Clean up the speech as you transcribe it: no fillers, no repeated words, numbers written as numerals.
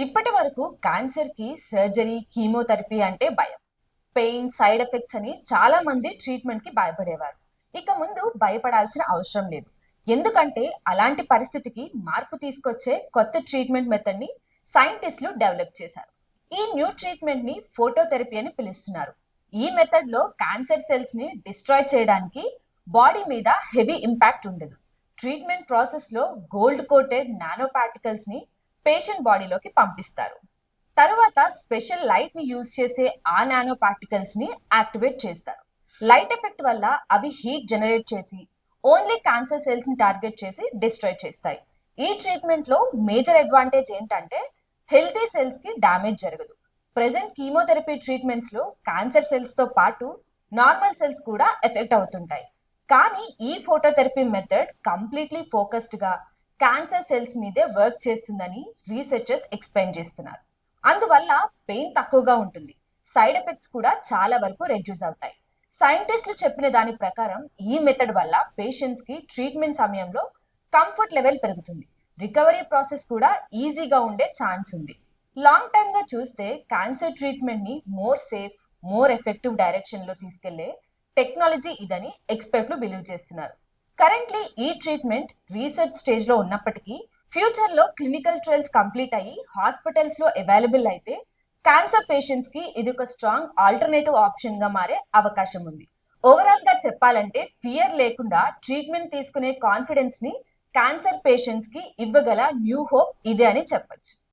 ఇప్పటి వరకు క్యాన్సర్ కి సర్జరీ, కీమోథెరపీ అంటే భయం. పెయిన్, సైడ్ ఎఫెక్ట్స్ అని చాలా మంది ట్రీట్మెంట్ కి భయపడేవారు. ఇక ముందు భయపడాల్సిన అవసరం లేదు. ఎందుకంటే అలాంటి పరిస్థితికి మార్పు తీసుకొచ్చే కొత్త ట్రీట్మెంట్ మెథడ్ ని సైంటిస్టులు డెవలప్ చేశారు. ఈ న్యూ ట్రీట్మెంట్ ని ఫోటోథెరపీ అని పిలుస్తున్నారు. ఈ మెథడ్ లో క్యాన్సర్ సెల్స్ ని డిస్ట్రాయ్ చేయడానికి బాడీ మీద హెవీ ఇంపాక్ట్ ఉండదు. ట్రీట్మెంట్ ప్రాసెస్ లో గోల్డ్ కోటెడ్ నానో పార్టికల్స్ ని పేషెంట్ బాడీలోకి పంపిస్తారు. తరువాత స్పెషల్ లైట్ ని యూజ్ చేసే ఆ నానో పార్టికల్స్ ని యాక్టివేట్ చేస్తారు. లైట్ ఎఫెక్ట్ వల్ల అవి హీట్ జనరేట్ చేసి ఓన్లీ క్యాన్సర్ సెల్స్ ని టార్గెట్ చేసి డిస్ట్రాయ్ చేస్తాయి. ఈ ట్రీట్మెంట్ లో మేజర్ అడ్వాంటేజ్ ఏంటంటే హెల్తీ సెల్స్ కి డ్యామేజ్ జరగదు. ప్రెసెంట్ కీమోథెరపీ ట్రీట్మెంట్స్ లో క్యాన్సర్ సెల్స్ తో పాటు నార్మల్ సెల్స్ కూడా ఎఫెక్ట్ అవుతుంటాయి. కానీ ఈ ఫోటోథెరపీ మెథడ్ కంప్లీట్లీ ఫోకస్డ్ గా క్యాన్సర్ సెల్స్ మీదే వర్క్ చేస్తుందని రీసెర్చర్స్ ఎక్స్ప్లెయిన్ చేస్తున్నారు. అందువల్ల పెయిన్ తక్కువగా ఉంటుంది. సైడ్ ఎఫెక్ట్స్ కూడా చాలా వరకు రెడ్యూస్ అవుతాయి. సైంటిస్టులు చెప్పిన దాని ప్రకారం ఈ మెథడ్ వల్ల పేషెంట్స్ కి ట్రీట్మెంట్ సమయంలో కంఫర్ట్ లెవెల్ పెరుగుతుంది. రికవరీ ప్రాసెస్ కూడా ఈజీగా ఉండే ఛాన్స్ ఉంది. లాంగ్ టర్మ్ గా చూస్తే క్యాన్సర్ ట్రీట్మెంట్ ని more safe, more effective direction లో తీసుకెళ్లే టెక్నాలజీ ఇదని ఎక్స్పర్ట్లు బిలీవ్ చేస్తున్నారు. కరెంట్లీ ఈ ట్రీట్మెంట్ రీసెర్చ్ స్టేజ్ లో ఉన్నప్పటికీ ఫ్యూచర్ లో క్లినికల్ ట్రయల్స్ కంప్లీట్ అయ్యి హాస్పిటల్స్ లో అవైలబుల్ అయితే క్యాన్సర్ పేషెంట్స్ కి ఇది ఒక స్ట్రాంగ్ ఆల్టర్నేటివ్ ఆప్షన్ గా మారే అవకాశం ఉంది. ఓవరాల్ గా చెప్పాలంటే ఫియర్ లేకుండా ట్రీట్మెంట్ తీసుకునే కాన్ఫిడెన్స్ ని క్యాన్సర్ పేషెంట్స్ కి ఇవ్వగల న్యూ హోప్ ఇదే అని చెప్పొచ్చు.